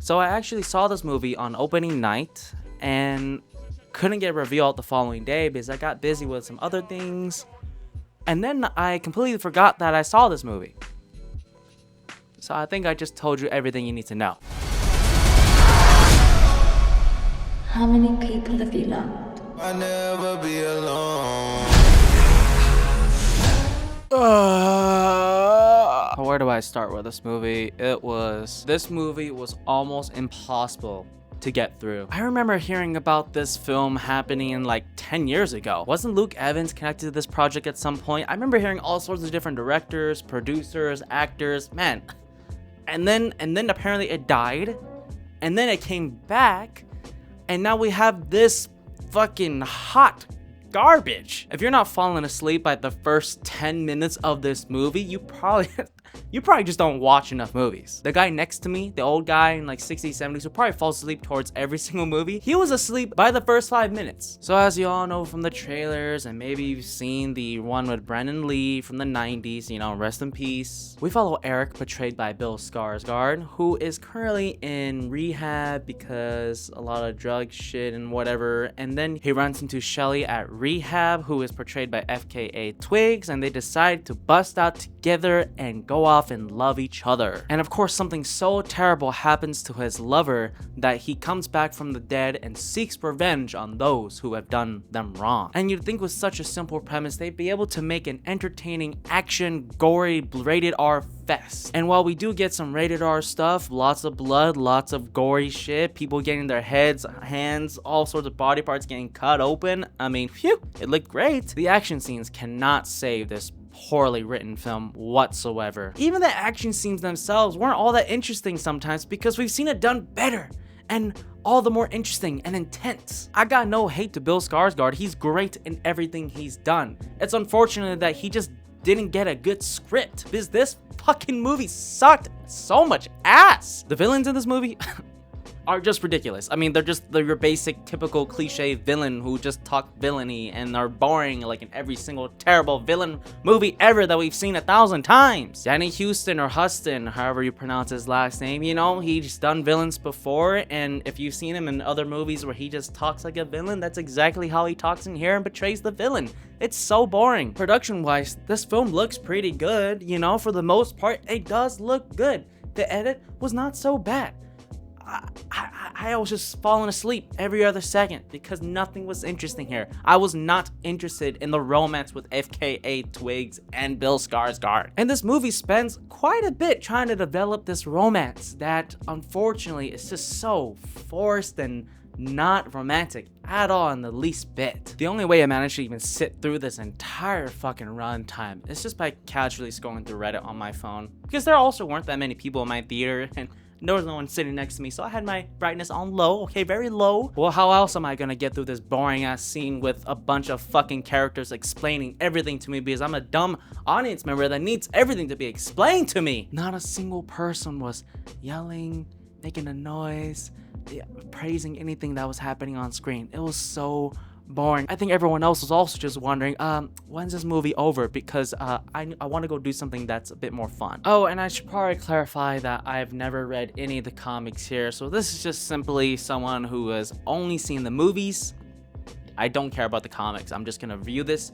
So I actually saw this movie on opening night and couldn't get revealed the following day because I got busy with some other things. And then I completely forgot that I saw this movie. So I think I just told you everything you need to know. How many people have you loved? I'll never be alone. Where do I start with this movie? This movie was almost impossible to get through. I remember hearing about this film happening like 10 years ago. Wasn't Luke Evans connected to this project at some point? I remember hearing all sorts of different directors, producers, actors, man. And then apparently it died, and then it came back, and now we have this fucking hot garbage. If you're not falling asleep by the first 10 minutes of this movie, you probably just don't watch enough movies. The guy next to me, the old guy in like 60s, 70s, who probably falls asleep towards every single movie, he was asleep by the first 5 minutes. So as you all know from the trailers, and maybe you've seen the one with Brendan Lee from the 90s, you know, rest in peace. We follow Eric, portrayed by Bill Skarsgård, who is currently in rehab because a lot of drug shit and whatever. And then he runs into Shelly at rehab, who is portrayed by FKA Twigs, and they decide to bust out together and go off and love each other. And of course, something so terrible happens to his lover that he comes back from the dead and seeks revenge on those who have done them wrong. And you'd think with such a simple premise, they'd be able to make an entertaining, action, gory, rated R fest. And while we do get some rated R stuff, lots of blood, lots of gory shit, people getting their heads, hands, all sorts of body parts getting cut open, I mean, phew, it looked great. The action scenes cannot save this poorly written film whatsoever. Even the action scenes themselves weren't all that interesting sometimes because we've seen it done better and all the more interesting and intense. I got no hate to Bill Skarsgård. He's great in everything he's done. It's unfortunate that he just didn't get a good script because this fucking movie sucked so much ass. The villains in this movie are just ridiculous. I mean, they're your basic, typical, cliche villain who just talk villainy and are boring like in every single terrible villain movie ever that we've seen 1,000 times. Danny Houston or Huston, however you pronounce his last name, you know, he's done villains before, and if you've seen him in other movies where he just talks like a villain, that's exactly how he talks in here and portrays the villain. It's so boring. Production-wise, this film looks pretty good, you know, for the most part, it does look good. The edit was not so bad. I was just falling asleep every other second because nothing was interesting here. I was not interested in the romance with FKA Twigs and Bill Skarsgård. And this movie spends quite a bit trying to develop this romance that unfortunately is just so forced and not romantic at all in the least bit. The only way I managed to even sit through this entire fucking runtime is just by casually scrolling through Reddit on my phone, because there also weren't that many people in my theater and there was no one sitting next to me, so I had my brightness on low, okay, very low. Well, how else am I gonna get through this boring ass scene with a bunch of fucking characters explaining everything to me because I'm a dumb audience member that needs everything to be explained to me? Not a single person was yelling, making a noise, praising anything that was happening on screen. It was so boring. I think everyone else was also just wondering, when's this movie over? Because I want to go do something that's a bit more fun. Oh, and I should probably clarify that I've never read any of the comics here, so this is just simply someone who has only seen the movies. I don't care about the comics. I'm just gonna view this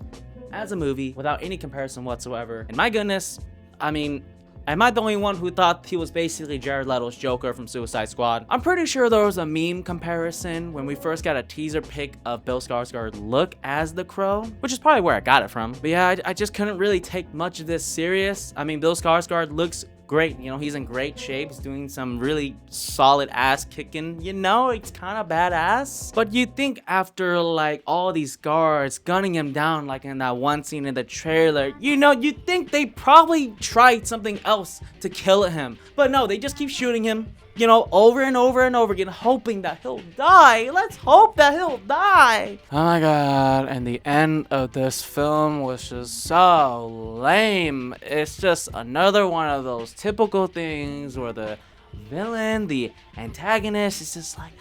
as a movie without any comparison whatsoever. And my goodness, I mean, am I the only one who thought he was basically Jared Leto's Joker from Suicide Squad? I'm pretty sure there was a meme comparison when we first got a teaser pic of Bill Skarsgård's look as the Crow, which is probably where I got it from. But yeah, I just couldn't really take much of this serious. I mean, Bill Skarsgård looks great, you know, he's in great shape, he's doing some really solid ass kicking, you know, it's kind of badass. But you'd think after like all these guards gunning him down like in that one scene in the trailer, you know, you'd think they probably tried something else to kill him, but no, they just keep shooting him, you know, over and over and over again, hoping that he'll die. Let's hope that he'll die. Oh my god, and the end of this film was just so lame. It's just another one of those typical things where the villain, the antagonist is just like,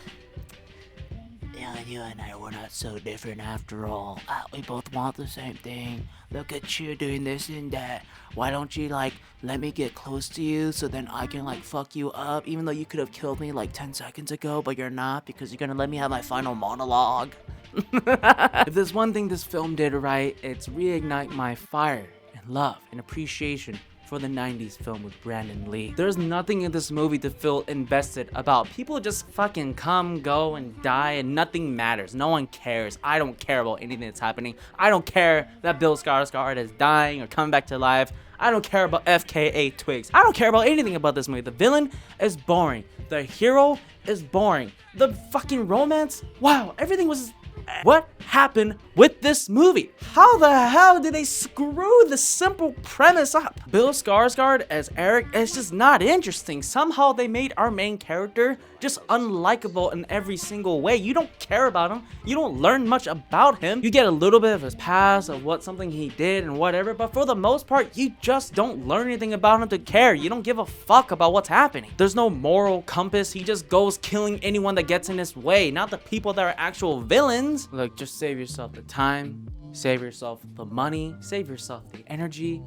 you and I were not so different after all. We both want the same thing. Look at you doing this and that. Why don't you like let me get close to you so then I can like fuck you up, even though you could have killed me like 10 seconds ago, but you're not because you're gonna let me have my final monologue. If there's one thing this film did right, it's reignite my fire and love and appreciation for the 90s film with Brandon Lee. There's nothing in this movie to feel invested about. People just fucking come, go, and die, and nothing matters. No one cares. I don't care about anything that's happening. I don't care that Bill Skarsgård is dying or coming back to life. I don't care about FKA Twigs. I don't care about anything about this movie. The villain is boring. The hero is boring. The fucking romance, wow, everything was... What happened with this movie? How the hell did they screw the simple premise up? Bill Skarsgård as Eric is just not interesting. Somehow they made our main character just unlikable in every single way. You don't care about him. You don't learn much about him. You get a little bit of his past, of what something he did and whatever, but for the most part, you just don't learn anything about him to care. You don't give a fuck about what's happening. There's no moral compass. He just goes killing anyone that gets in his way, not the people that are actual villains. Look, just save yourself the time, save yourself the money, save yourself the energy,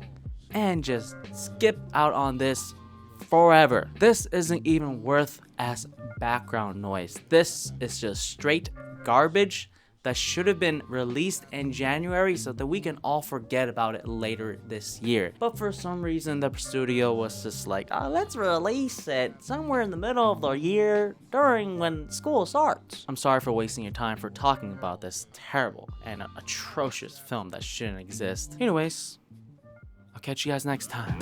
and just skip out on this forever. This isn't even worth as background noise. This is just straight garbage that should have been released in January so that we can all forget about it later this year. But for some reason, the studio was just like, let's release it somewhere in the middle of the year during when school starts. I'm sorry for wasting your time for talking about this terrible and atrocious film that shouldn't exist. Anyways, I'll catch you guys next time.